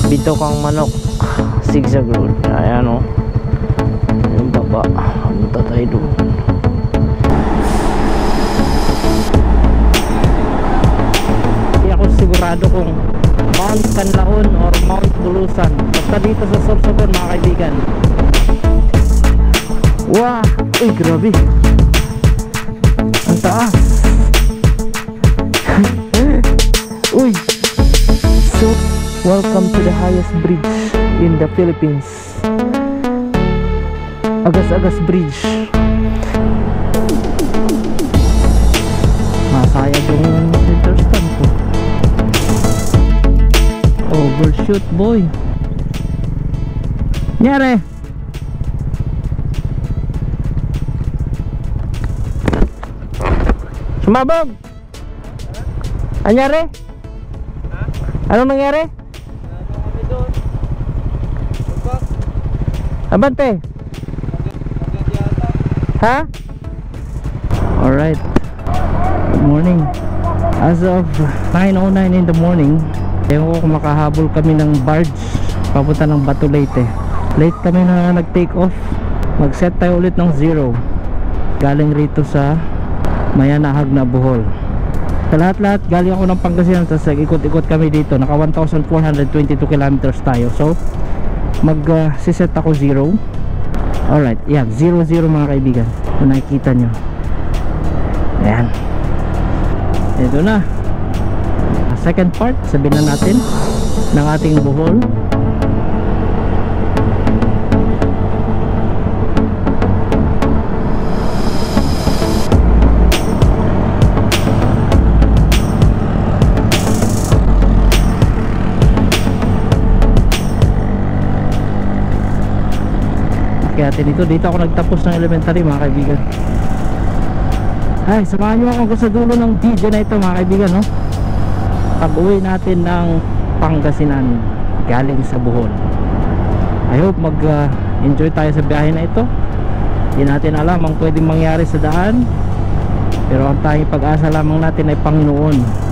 Bito kang manok, zigzag road. Ayan o, yung baba. Punta tayo doon. Hindi ako sigurado kung Mount Canlaon or Mount Bulusan. Basta dito sa Sorsogon mga kaibigan. Wow! Uy, grabe! Ang taas! Uy! So, welcome to the highest bridge in the Philippines. Agas-Agas Bridge. Masaya yung center stand ko. Overshoot boy. Nyari! Sumabog! Anyari? Anong nangyari? Abante? Ha? Alright. Good morning. As of 9:09 in the morning, ewan ko kung makahabol kami ng barge papunta ng Batu Leyte. Late kami na nag-take off. Mag-set tayo ulit ng 0 galing rito sa Mayanahag na Bohol. Sa lahat-lahat galing ako ng Pangasinan, tapos ikot-ikot kami dito. Naka 1,422 kilometers tayo. So mag-siset ako 0. Alright, yan, 0-0 mga kaibigan. Kung nakikita nyo, ayan, ito na second part, sabihin na natin, ng ating Bohol. Dito ako nagtapos ng elementary mga kaibigan. Ay, samahan nyo ako sa dulo ng video na ito mga kaibigan, no? Pag uwi natin ng Pangasinan galing sa Bohol. I hope mag enjoy tayo sa biyahe na ito. Hindi natin alam ang pwedeng mangyari sa daan, pero ang tanging pag-asa lamang natin ay Panginoon.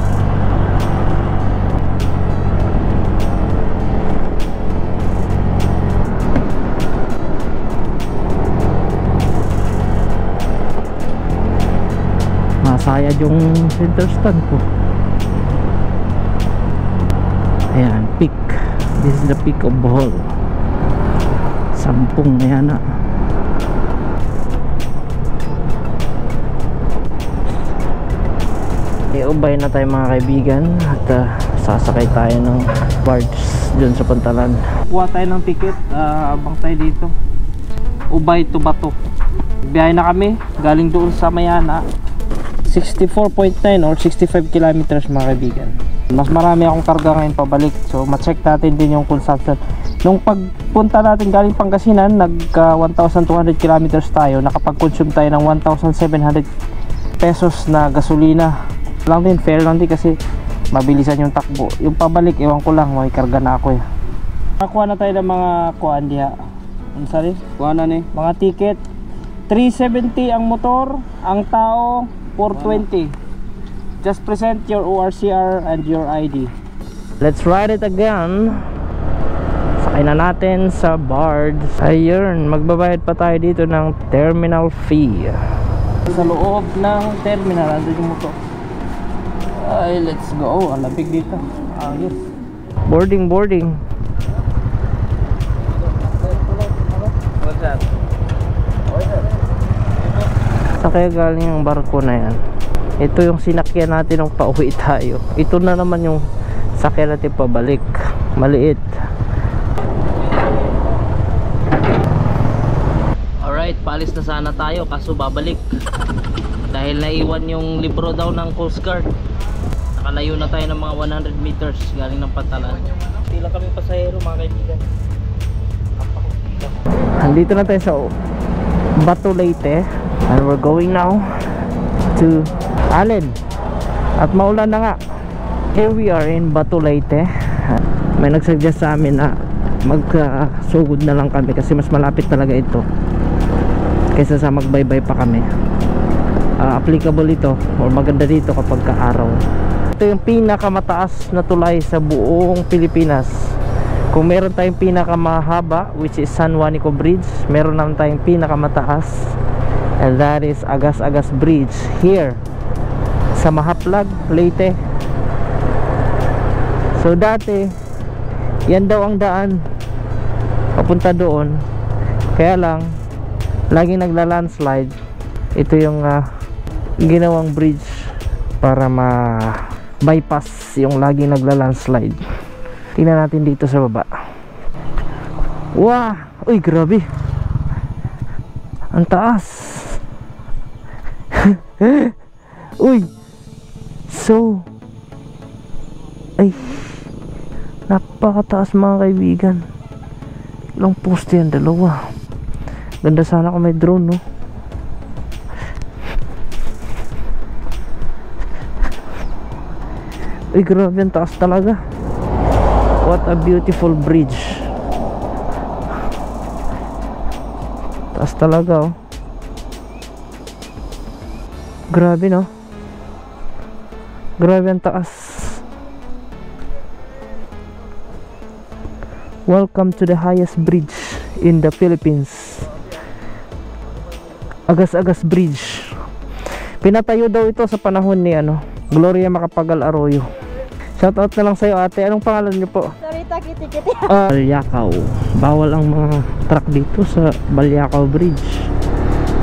Sayad yung center stand ko. Ayan, peak. This is the peak of Bohol. Sampung na yan na. I-ubay na tayo mga kaibigan. At sasakay tayo ng barge dun sa Pantalan. Kuha tayo ng ticket. Abang tayo dito. Ubay to Bato. Biyahe na kami. Galing doon sa Mayana. 64.9 or 65 kilometers mga kaibigan. Mas marami akong karga ngayon pabalik, so ma-check natin din yung consumption. Nung pagpunta natin galing Pangasinan, nagka 1,200 kilometers tayo, nakapag-consume tayo ng 1,700 pesos na gasolina lang din, fair lang din kasi mabilisan yung takbo. Yung pabalik, ewan ko lang, may karga na ako eh. Nakuha na tayo ng mga kuhaan diha. Ano sari? Kuha na ni mga ticket. 370 ang motor, ang tao 420. Just present your ORCR and your ID. Let's ride it again. Sakay na natin sa barge. Ayun, magbabayad pa tayo dito ng terminal fee. Sa loob ng terminal, andun yung motor. Ay, let's go. Ang labig dito. Ayos. Boarding. What's that? Kaya galing yung barko na yan. Ito yung sinakyan natin nung pauwi tayo. Ito na naman yung sakyan natin pabalik. Maliit. Alright, paalis na sana tayo kaso babalik dahil naiwan yung libro daw ng Coast Guard. Nakalayo na tayo ng mga 100 meters galing ng Pantalan. Hindi lang kami pasahero mga kaibigan. Andito na tayo sa Batu Leyte. And we're going now to Allen. At maulan na nga. Here we are in Batu Leyte. May nagsuggest sa amin na magsugod na lang kami kasi mas malapit talaga ito kaysa sa magbaybay pa kami. Applicable ito or maganda dito kapag kaaraw. Ito yung pinakamataas na tulay sa buong Pilipinas. Kung meron tayong pinakamahaba, which is San Juanico Bridge, meron naman tayong pinakamataas, and that is Agas-Agas Bridge here sa Mahaplag, Leyte. So dati yan daw ang daan papunta doon, kaya lang laging nagla-landslide. Ito yung ginawang bridge para ma-bypass yung laging nagla-landslide. Tingnan natin dito sa baba. Wow! Uy, grabe! Ang taas! Uy! So, ay, napakataas mga kaibigan. Ilang poste yan? Dalawa. Ganda sana kung may drone, no? Uy, grabe, ang taas talaga. What a beautiful bridge. Taas talaga, oh. Grabe, no? Grabe ang taas. Welcome to the highest bridge in the Philippines. Agas-Agas Bridge. Pinatayo daw ito sa panahon ni Gloria Macapagal Arroyo. Shoutout na lang sa'yo, ate. Anong pangalan niyo po? Sarita Kiti-Kiti. Balyakaw. Bawal ang mga truck dito sa Balyakaw Bridge.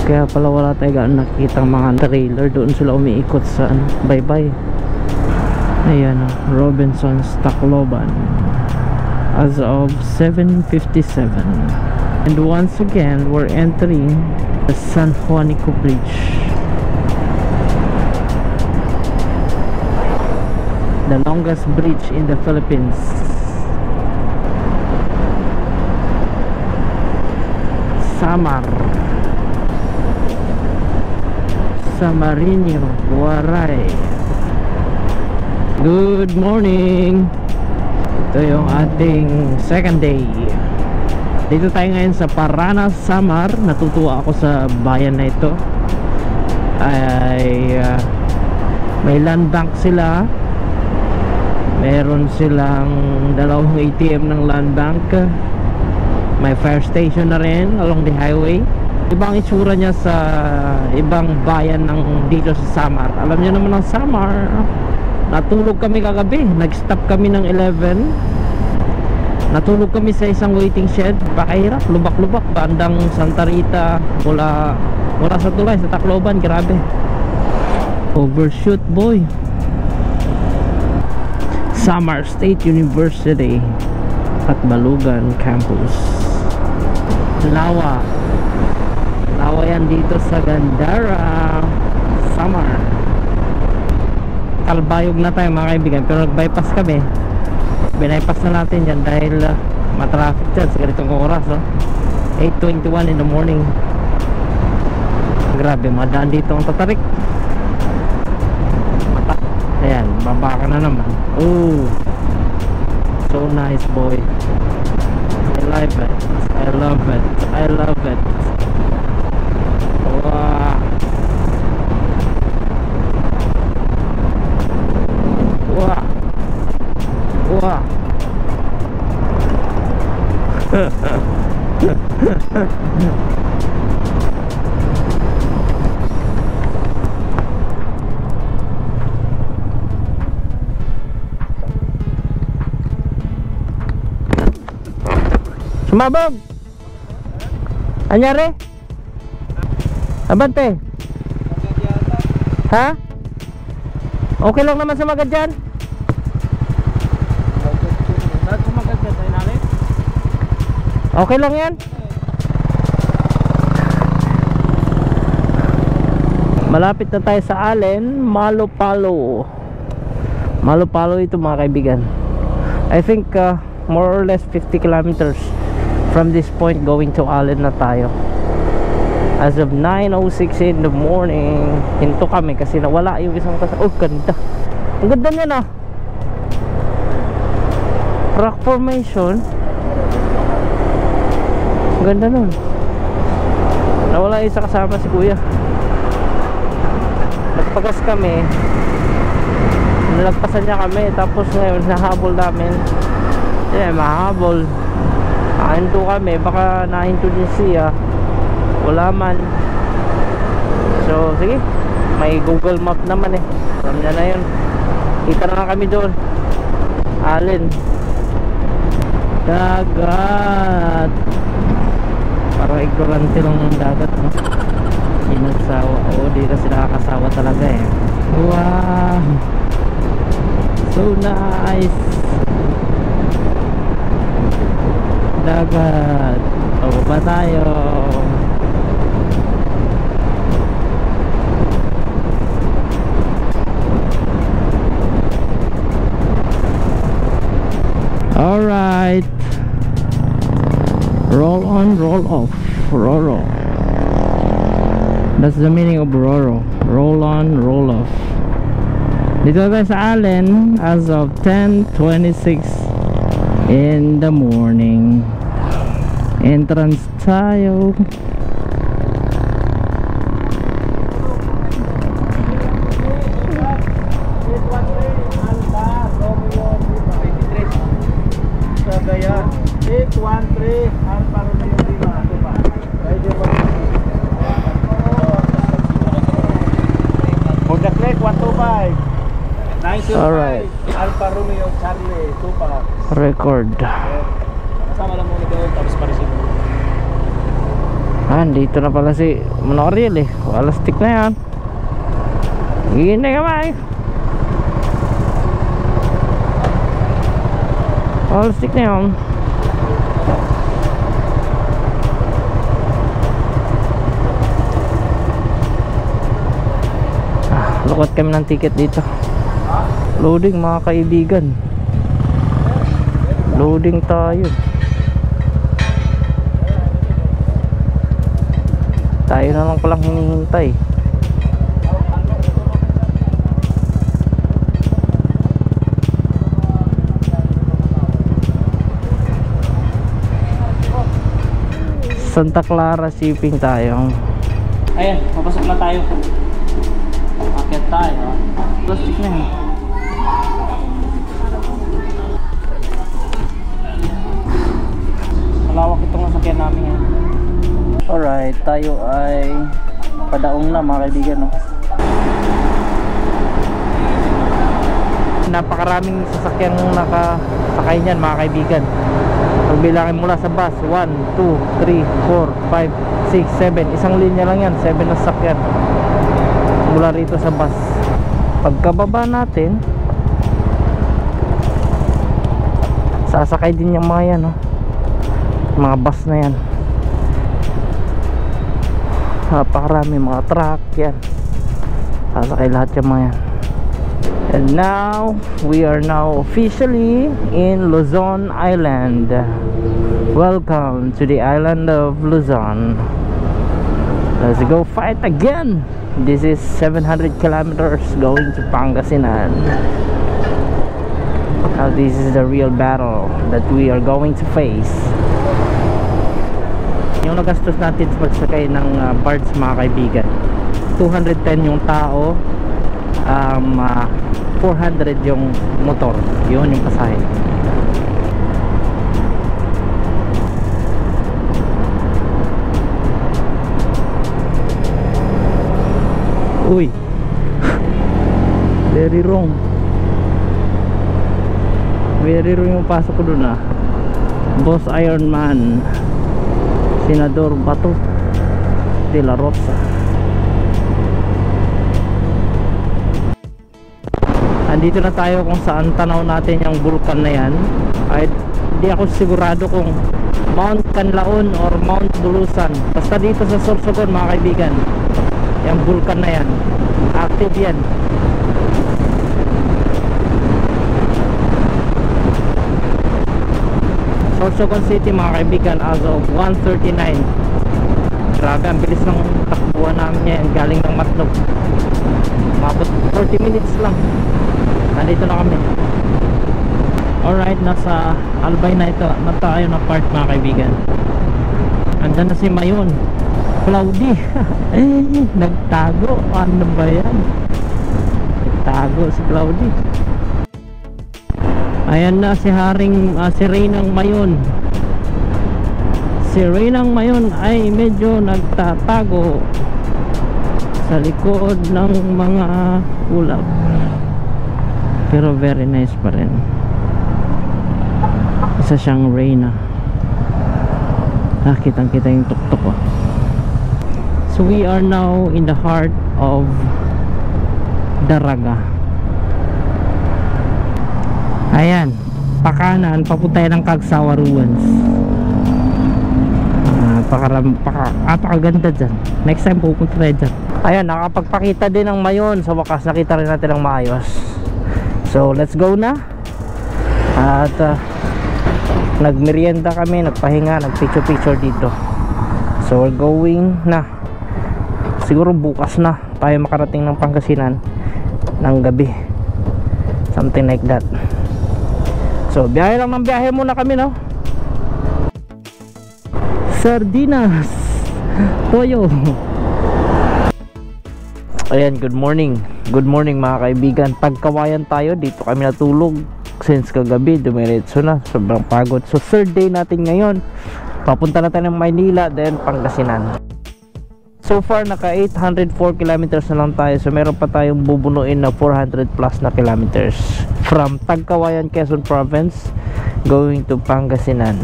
Kaya pala wala tayo gaan nakikita mga trailer. Doon sila umiikot sa baybay. Ayan, Robinson's Tacloban as of 7:57. And once again, we're entering the San Juanico Bridge, the longest bridge in the Philippines. Samar, Samarinho, Waray. Good morning. Ito yung ating second day. Dito tayo ngayon sa Paranas, Samar. Natutuwa ako sa bayan na ito. Ay may land bank sila. Meron silang dalawang ATM ng land bank. May fire station na rin along the highway. Ibang itsura niya sa ibang bayan ng dito sa Samar. Alam niyo naman ang Samar. Natulog kami kagabi. Nag-stop kami ng 11. Natulog kami sa isang waiting shed. Pakahirap, lubak-lubak. Bandang Santa Rita. Mula sa tulay, sa Tacloban. Grabe. Overshoot, boy. Samar State University at Balugan Campus. Lawa yan dito sa Gandara, Samar. Kalbayog na tayo mga kaibigan, pero nag-bypass kami. Binaypass na natin yan dahil matraffic dyan sa ganitong oras, 8:21 in the morning. Grabe, madaan dito ang tatarik. Ayan, baba ka na naman. Oh, so nice, boy. I love it. I love it. I love it. Wow. Wow. Wow. Sumabog. Anyari? Abante. Ha? Okay lang naman sa magad dyan. Okay lang yan. Malapit na tayo sa Allen, Malopalo. Malopalo ito mga kaibigan. I think more or less 50 kilometers from this point going to Allen na tayo. As of 9:06 in the morning, hinto kami kasi nawala yung isang kasama. Oh, ganda. Ang ganda niya na. Rock formation. Ang ganda nun. Nawala yung isa kasama, si kuya. Nagpagas kami. Nalagpasan niya kami. Tapos ngayon, nahabol namin. mahabol. Nakahinto kami, baka nahinto din siya, wala man. So sige, may Google Map naman eh, alam niya na yun. Kita na kami doon. Alin, dagat. Parang ignorante lang ng dagat, no? Inagsawa. Oo, di kasi nakakasawa talaga eh. Wow, so nice. Dagat. Pababa tayo. Alright. Roll on, roll off. Roro. That's the meaning of Roro. Roll on, roll off. Dito tayo sa Allen as of 10:26 in the morning. Entrance tayo. Alright. Alfa Romeo Charlie Tupac. Record. Kasama lang muna doon tapos parisin mo. Dito na pala si Monoriel eh. Wala stick na yan. Hihintay ka ba eh. Wala stick na yan. Lukot kami ng ticket dito. Loading mga kaibigan. Loading tayo. Tayo na lang palang hinihintay. Santa Clara shipping tayo. Ayan, papasok na tayo. Akit tayo. Plastic na yun. Malawak itong nasakyan namin yan. Alright, tayo ay padaong na mga kaibigan, no? Napakaraming sasakyang nakasakay niyan mga kaibigan. Pagbilangin mula sa bus, 1, 2, 3, 4, 5, 6, 7. Isang linya lang yan, 7 na sasakyan mula rito sa bus. Pagkababa natin, sasakay din yung mga yan, no? Mga bus na yan. Napakarami mga truck yan. Sasakay lahat yung mga yan. And now we are now officially in Luzon Island. Welcome to the island of Luzon. Let's go fight again. This is 700 kilometers going to Pangasinan. Now this is the real battle that we are going to face. Yung nagastos natin sa pagsakay ng barge mga kaibigan, 210 yung tao, 400 yung motor. Yun yung pasahe. Uy, very wrong. Very wrong yung pasok ko dun ah. Boss Iron Man, Senador Bato de la Rosa. Andito na tayo kung saan tanaw natin yung vulkan na yan. Ay, hindi ako sigurado kung Mount Canlaon or Mount Bulusan. Basta dito sa Sorsogon mga kaibigan, yung vulkan na yan, active yan. Sorsogon City mga kaibigan as of 1:39. Grabe, ang bilis ng takbuhan namin yan. Galing ng Matnog, mabot 40 minutes lang. Nandito na kami. Alright, nasa Albay na ito na tayo na part mga kaibigan. Andyan na si Mayon Cloudy. Nagtago. Ano ba yan? Nagtago si Cloudy. Ayan na si si Reynang Mayon. Si Reynang Mayon ay medyo nagtatago sa likod ng mga ulap, pero very nice pa rin. Isa siyang Reyna. Kitang kita yung tuktok ko. So we are now in the heart of Daraga. Ayan, pakanan papunta ng Kagsawa Ruins. Apakaganda dyan. Next time pupunta tayo dyan. Ayan, nakapagpakita din ng Mayon. Sa wakas nakita rin natin ng maayos. So let's go na. At nagmerienda kami, nagpahinga, nagpicture dito. So we're going na. Siguro bukas na tayo makarating ng Pangasinan ng gabi, something like that. So biyahe lang ng biyahe muna kami, no? Sardinas, toyo. Ayan, good morning mga kaibigan. Tagkawayan tayo, dito kami natulog since kagabi, dumiretso na, sobrang pagod. So third day natin ngayon, papunta na tayo ng Maynila, then Pangasinan. So far naka 804 kilometers na lang tayo, so meron pa tayong bubunuin na 400 plus na kilometers from Tagkawayan, Quezon Province going to Pangasinan.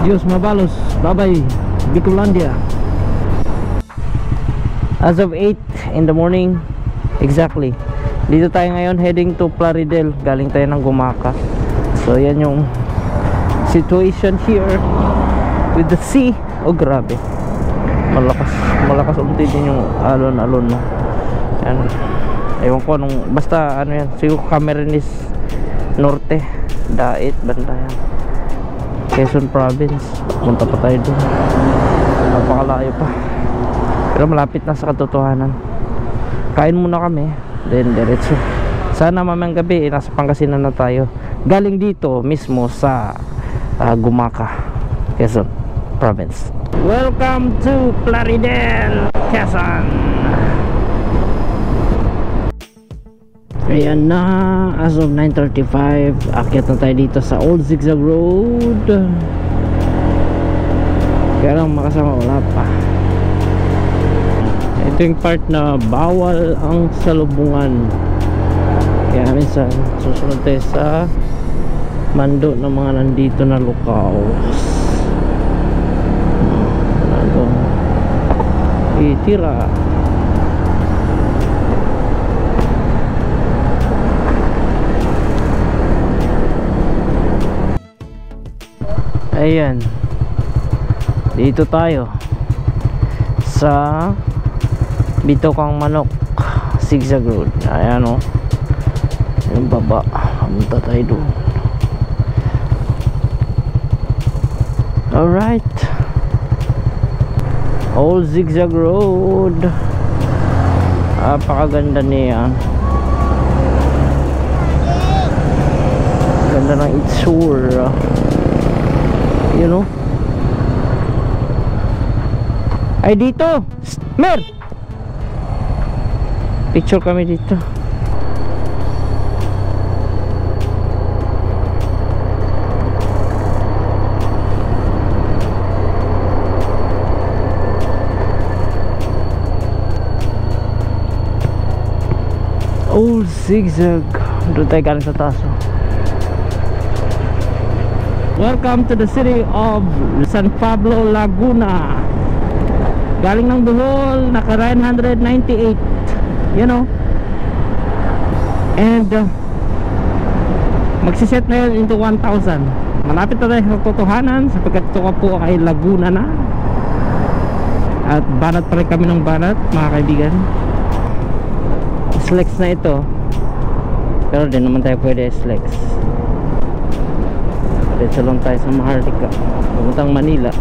Diyos mabalos, bye bye Bicolandia. As of 8 in the morning exactly, dito tayo ngayon heading to Plaridel, galing tayo ng Gumaca. So yan yung situation here with the sea. Oh grabe, malakas unti din yung alon na yan. Ewan ko nung, basta ano yan, siguro Camarines Norte, Dait, banda yan, Quezon Province. Punta pa tayo dun, napakalayo pa, pero malapit na sa katotohanan. Kain muna kami, then diretso. Sana mamayang gabi nasa Pangasinan na tayo, galing dito mismo sa Gumaca, Quezon Province. Welcome to Plaridel, Quezon. Ayan na, as of 9:35, akyat na tayo dito sa Old Zigzag Road. Kaya lang makasama wala pa. Ito yung part na bawal ang salubungan, kaya minsan susunod tayo sa mando ng mga nandito na lukaos. Itira. Ayan, dito tayo sa Bitokang Manok Zigzag Road. Ayan o, yung baba, pumunta tayo doon. Alright, Old Zigzag Road. Napakaganda niya. Ganda ng itsura, you know. Ay dito, Mer, picture kami dito. Old Zigzag. Doon tayo galing sa taas. Welcome to the city of San Pablo, Laguna. Galing ng Bohol, naka 998, you know. And magsiset na yun into 1,000. Malapit na tayo sa totohanan, sapagkat ito po ay Laguna na. At banat pa rin kami ng banat, mga kaibigan. Slex na ito, pero di naman tayo pwede Slex. Dito lang tayo sa Maharlika, papuntang Manila.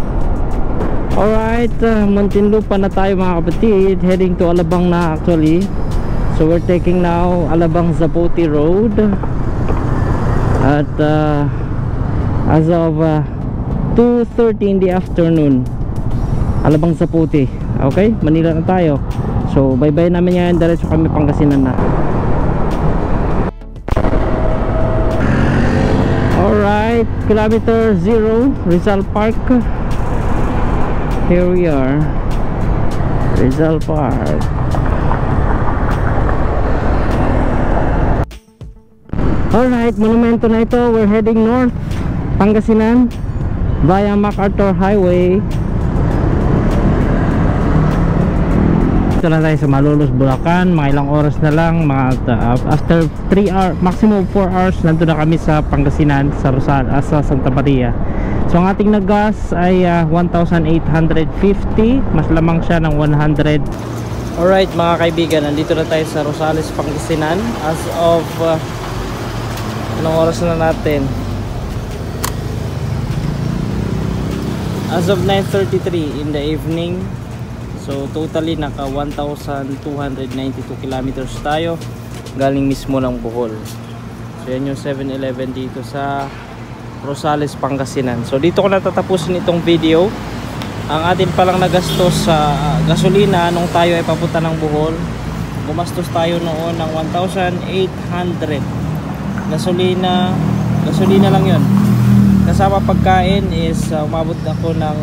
Alright, Muntinlupa na tayo mga kapatid, heading to Alabang na actually. So we're taking now Alabang Zapote Road. At as of 2:30 in the afternoon, Alabang Zapote. Okay, Manila na tayo. So bye bye namin yan, diretso kami Pangasinan na. kilometer 0, Rizal Park. Here we are, Rizal Park. Alright, monumento na ito. We're heading north, Pangasinan, via MacArthur Highway. Ito na tayo sa Malolos, Bulacan. Mga ilang oras na lang, after 3 hours, maximum 4 hours, nandun na kami sa Pangasinan, sa sa Santa Maria. So ang ating naggas ay 1,850, mas lamang siya ng 100. Alright mga kaibigan, nandito na tayo sa Rosales, Pangasinan. As of anong oras na natin? As of 9:33 in the evening. So totally naka 1,292 kilometers tayo galing mismo ng Bohol. So yan yung 7-Eleven dito sa Rosales, Pangasinan. So dito ko natatapusin itong video. Ang atin palang nagastos sa gasolina nung tayo ay papunta ng Bohol, gumastos tayo noon ng 1,800. Gasolina lang yun. Kasama pagkain is umabot ako ng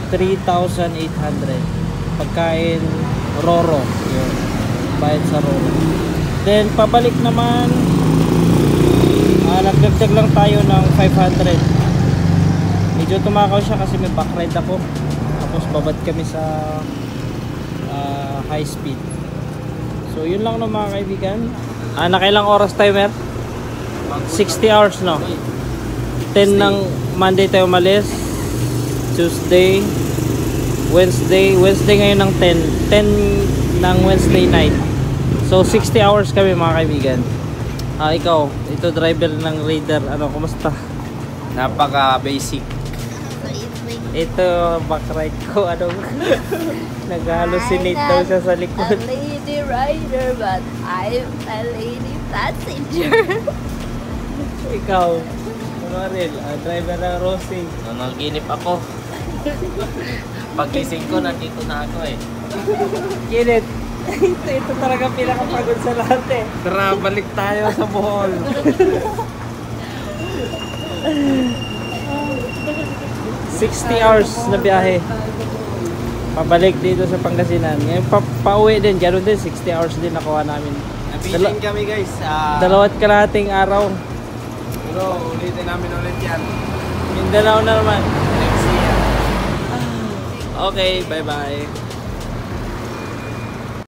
3,800. Pagkain Roro, yun, bayad sa Roro. Then pabalik naman, nagdagdag lang tayo ng 500. Medyo tumakaw siya kasi may backride ako, tapos babad kami sa high speed. So yun lang no mga kaibigan. Nakailang oras tayo, Mer? 60 hours, no? 10 ng Monday tayo umalis, Tuesday, Wednesday ngayon ng 10 ng Wednesday night. So 60 hours kami mga kaibigan. Ikaw, ito driver ng Raider, ano, kumusta? Napaka basic. Ito backride ko, ano, nag-hallucinate daw siya sa likod. A lady rider but I'm a lady passenger. Ikaw, ano rin, driver ng Rosie. Nanaginip ako. Pagising ko, nandito na ako eh. Kinit, ito talaga pinakapagod sa lahat eh. Tara, balik tayo sa Bohol. 60 hours na biyahe pabalik dito sa Pangasinan. Ngayon pauwi din, gano'n din, 60 hours din nakuha namin. Nabitin kami guys. Dalawat kalahating araw. Pero ulitin namin ulit yan. Mindanao na naman. Next year. Okay, bye bye.